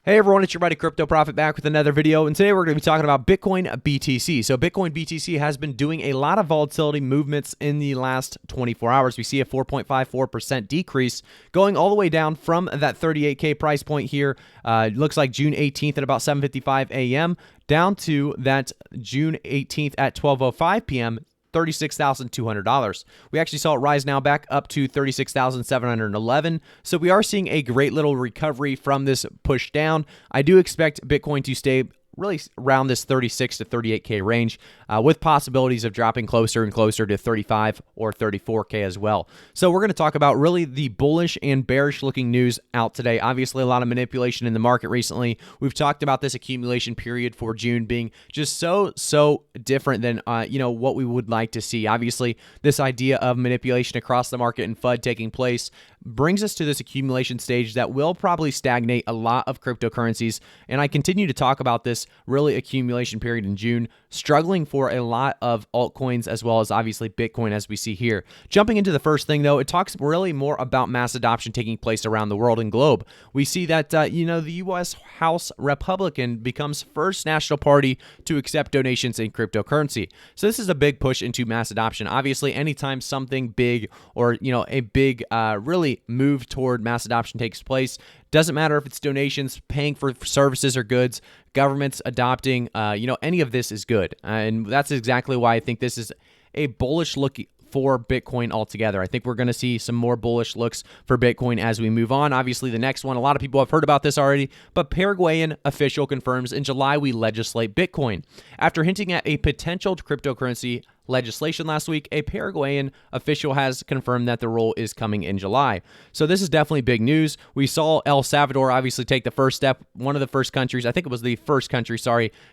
Hey everyone, it's your buddy Crypto Profit back with another video, and today we're going to be talking about Bitcoin BTC. So Bitcoin BTC has been doing a lot of volatility movements in the last 24 hours. We see a 4.54% decrease going all the way down from that 38K price point here. Looks like June 18th at about 7:55 a.m. down to that June 18th at 12:05 p.m. $36,200. We actually saw it rise now back up to $36,711. So we are seeing a great little recovery from this push down. I do expect Bitcoin to stay really around this 36 to 38K range with possibilities of dropping closer and closer to 35 or 34K as well. So we're going to talk about really the bullish and bearish looking news out today. Obviously, a lot of manipulation in the market recently. We've talked about this accumulation period for June being just so different than what we would like to see. Obviously, this idea of manipulation across the market and FUD taking place brings us to this accumulation stage that will probably stagnate a lot of cryptocurrencies. And I continue to talk about this really accumulation period in June, struggling for a lot of altcoins as well as obviously Bitcoin as we see here. Jumping into the first thing though, it talks really more about mass adoption taking place around the world and globe. We see that, the U.S. House Republican becomes first national party to accept donations in cryptocurrency. So this is a big push into mass adoption. Obviously, anytime something big or, a big really move toward mass adoption takes place, doesn't matter if it's donations, paying for services or goods, governments adopting, any of this is good. And that's exactly why I think this is a bullish look for Bitcoin altogether. I think we're going to see some more bullish looks for Bitcoin as we move on. Obviously, the next one, a lot of people have heard about this already, but Paraguayan official confirms in July we legislate Bitcoin. After hinting at a potential cryptocurrency legislation last week, a Paraguayan official has confirmed that the rule is coming in July. So this is definitely big news. We saw El Salvador obviously take the first step, one of the first countries, I think it was the first country,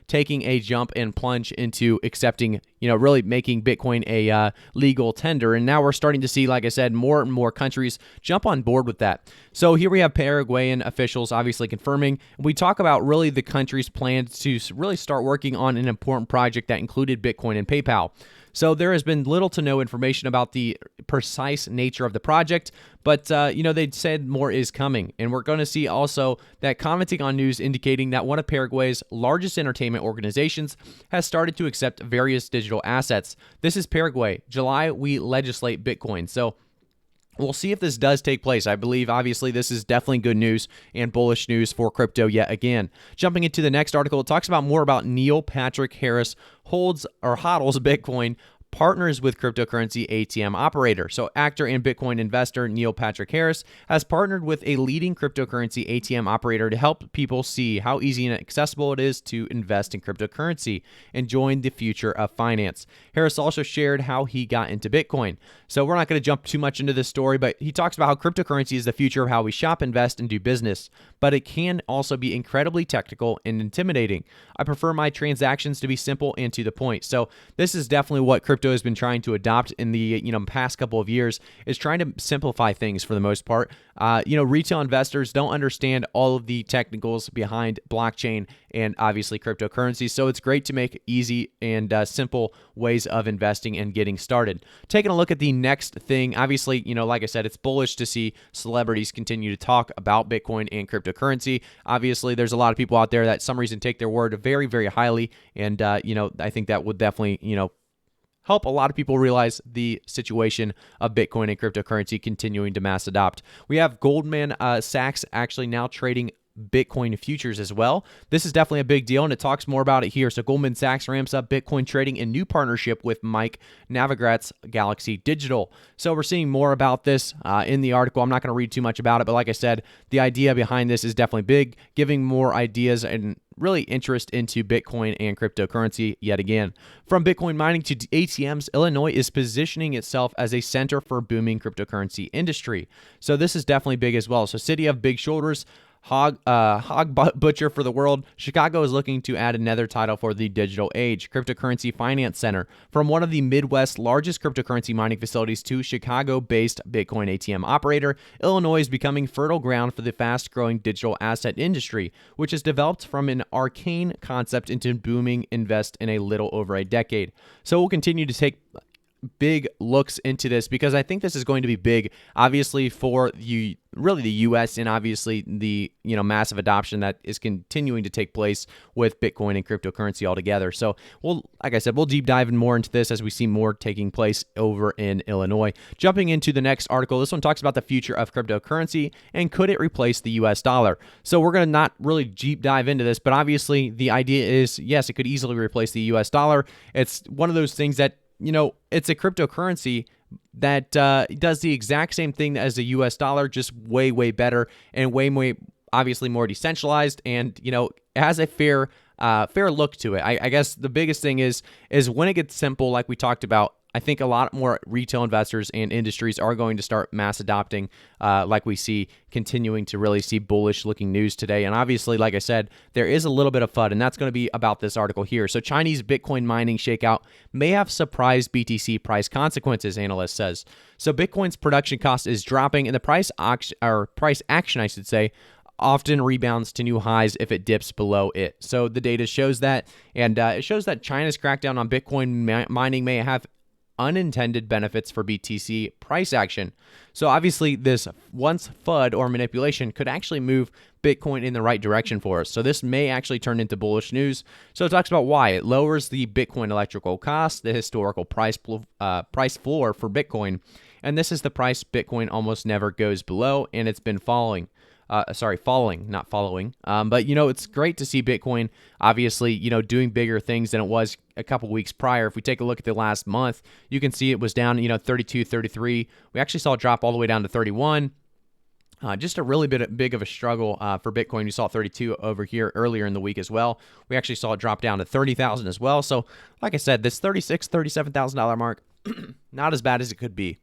taking a jump and plunge into accepting, really making Bitcoin a legal tender. And now we're starting to see, like I said, more and more countries jump on board with that. So here we have Paraguayan officials obviously confirming. We talk about really the country's plans to really start working on an important project that included Bitcoin and PayPal. So there has been little to no information about the precise nature of the project, but, they said more is coming. And we're going to see also that commenting on news indicating that one of Paraguay's largest entertainment organizations has started to accept various digital assets. This is Paraguay. July, we legislate Bitcoin. So we'll see if this does take place. I believe, obviously, this is definitely good news and bullish news for crypto yet again. Jumping into the next article, it talks about more about Neil Patrick Harris hodls Bitcoin, partners with cryptocurrency ATM operator. So actor and Bitcoin investor Neil Patrick Harris has partnered with a leading cryptocurrency ATM operator to help people see how easy and accessible it is to invest in cryptocurrency and join the future of finance. Harris also shared how he got into Bitcoin. So we're not going to jump too much into this story, but he talks about how cryptocurrency is the future of how we shop, invest, and do business, but it can also be incredibly technical and intimidating. I prefer my transactions to be simple and to the point. So this is definitely what crypto has been trying to adopt in the past couple of years, is trying to simplify things for the most part. Retail investors don't understand all of the technicals behind blockchain and obviously cryptocurrency, so it's great to make easy and simple ways of investing and getting started. Taking a look at the next thing, obviously, like I said, it's bullish to see celebrities continue to talk about Bitcoin and cryptocurrency. Obviously, there's a lot of people out there that some reason take their word very, very highly, and I think that would definitely, help a lot of people realize the situation of Bitcoin and cryptocurrency continuing to mass adopt. We have Goldman Sachs actually now trading Bitcoin futures as well. This is definitely a big deal, and it talks more about it here. So Goldman Sachs ramps up Bitcoin trading in new partnership with Mike Novogratz Galaxy Digital. So we're seeing more about this in the article. I'm not going to read too much about it, but like I said, the idea behind this is definitely big, giving more ideas and really interest into Bitcoin and cryptocurrency yet again. From Bitcoin mining to ATMs, Illinois is positioning itself as a center for booming cryptocurrency industry. So this is definitely big as well. So city of big shoulders, hog butcher for the world, Chicago is looking to add another title for the digital age. Cryptocurrency Finance Center. From one of the Midwest's largest cryptocurrency mining facilities to Chicago-based Bitcoin ATM operator, Illinois is becoming fertile ground for the fast-growing digital asset industry, which has developed from an arcane concept into booming invest in a little over a decade. So we'll continue to take big looks into this because I think this is going to be big, obviously, for you, really the U.S. and obviously the massive adoption that is continuing to take place with Bitcoin and cryptocurrency altogether. So like I said, we'll deep dive more into this as we see more taking place over in Illinois. Jumping into the next article, this one talks about the future of cryptocurrency and could it replace the U.S. dollar. So we're going to not really deep dive into this, but obviously the idea is, yes, it could easily replace the U.S. dollar. It's one of those things that, it's a cryptocurrency that does the exact same thing as the U.S. dollar, just way, way better and way, obviously more decentralized, and has a fair look to it. I guess the biggest thing is when it gets simple, like we talked about. I think a lot more retail investors and industries are going to start mass adopting, like we see continuing to really see bullish looking news today. And obviously, like I said, there is a little bit of FUD, and that's going to be about this article here. So Chinese Bitcoin mining shakeout may have surprised BTC price consequences, analyst says. So Bitcoin's production cost is dropping, and the price action, I should say, often rebounds to new highs if it dips below it. So the data shows that, and it shows that China's crackdown on Bitcoin mining may have unintended benefits for BTC price action. So obviously this once FUD or manipulation could actually move Bitcoin in the right direction for us. So this may actually turn into bullish news. So it talks about why it lowers the Bitcoin electrical cost, the historical price floor for Bitcoin, and this is the price Bitcoin almost never goes below, and it's been falling, not following. But it's great to see Bitcoin obviously, doing bigger things than it was a couple weeks prior. If we take a look at the last month, you can see it was down, 32, 33. We actually saw it drop all the way down to 31. Just a really big of a struggle for Bitcoin. You saw 32 over here earlier in the week as well. We actually saw it drop down to 30,000 as well. So like I said, this $36,000, $37,000 mark, not as bad as it could be.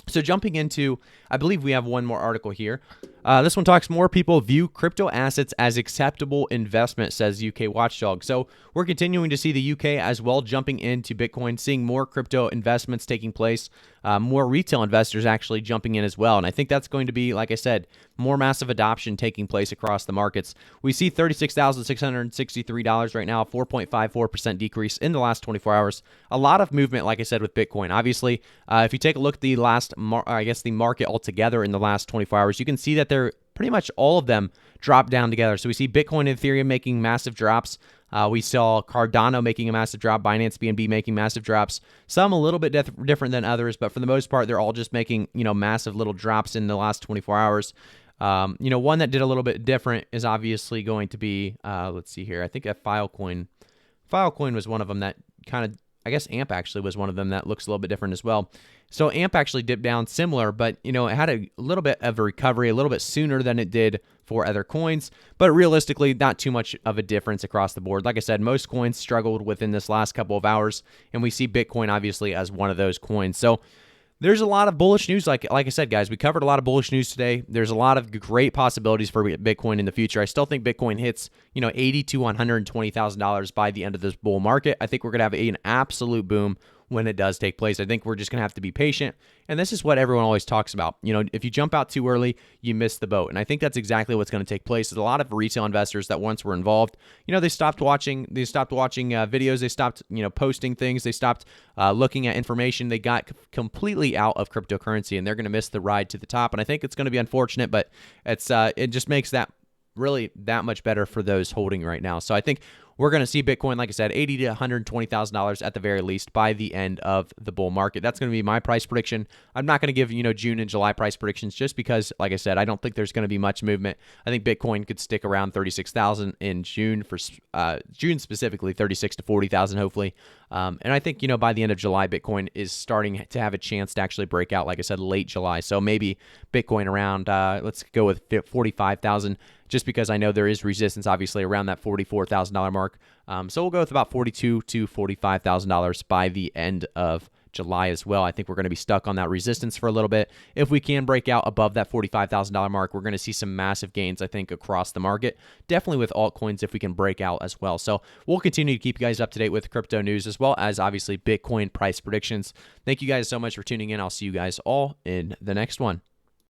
So jumping into, I believe we have one more article here. This one talks more people view crypto assets as acceptable investment, says UK Watchdog. So we're continuing to see the UK as well jumping into Bitcoin, seeing more crypto investments taking place, more retail investors actually jumping in as well. And I think that's going to be, like I said, more massive adoption taking place across the markets. We see $36,663 right now, 4.54% decrease in the last 24 hours. A lot of movement, like I said, with Bitcoin. Obviously, if you take a look at the last, the market altogether in the last 24 hours, you can see that they're pretty much all of them drop down together. So we see Bitcoin and Ethereum making massive drops. We saw Cardano making a massive drop, Binance BNB making massive drops. Some a little bit different than others, but for the most part, they're all just making massive little drops in the last 24 hours. One that did a little bit different is obviously going to be, let's see here. I think a Filecoin was one of them that kind of, I guess AMP actually was one of them that looks a little bit different as well. So AMP actually dipped down similar, but it had a little bit of a recovery a little bit sooner than it did for other coins, but realistically not too much of a difference across the board. Like I said, most coins struggled within this last couple of hours, and we see Bitcoin obviously as one of those coins. So there's a lot of bullish news. Like I said, guys, we covered a lot of bullish news today. There's a lot of great possibilities for Bitcoin in the future. I still think Bitcoin hits, $80,000 to $120,000 by the end of this bull market. I think we're going to have an absolute boom when it does take place. I think we're just going to have to be patient. And this is what everyone always talks about. If you jump out too early, you miss the boat. And I think that's exactly what's going to take place. There's a lot of retail investors that once were involved, they stopped watching videos. They stopped, posting things. They stopped looking at information. They got completely out of cryptocurrency, and they're going to miss the ride to the top. And I think it's going to be unfortunate, but it just makes that really that much better for those holding right now. So I think we're going to see Bitcoin, like I said, $80,000 to $120,000 at the very least by the end of the bull market. That's going to be my price prediction. I'm not going to give, June and July price predictions just because, like I said, I don't think there's going to be much movement. I think Bitcoin could stick around 36,000 in June for June specifically, 36 to 40,000 hopefully. And I think, by the end of July, Bitcoin is starting to have a chance to actually break out, like I said, late July. So maybe Bitcoin around, let's go with 45,000. Just because I know there is resistance, obviously, around that $44,000 mark. So we'll go with about $42,000 to $45,000 by the end of July as well. I think we're going to be stuck on that resistance for a little bit. If we can break out above that $45,000 mark, we're going to see some massive gains, I think, across the market. Definitely with altcoins if we can break out as well. So we'll continue to keep you guys up to date with crypto news as well as, obviously, Bitcoin price predictions. Thank you guys so much for tuning in. I'll see you guys all in the next one.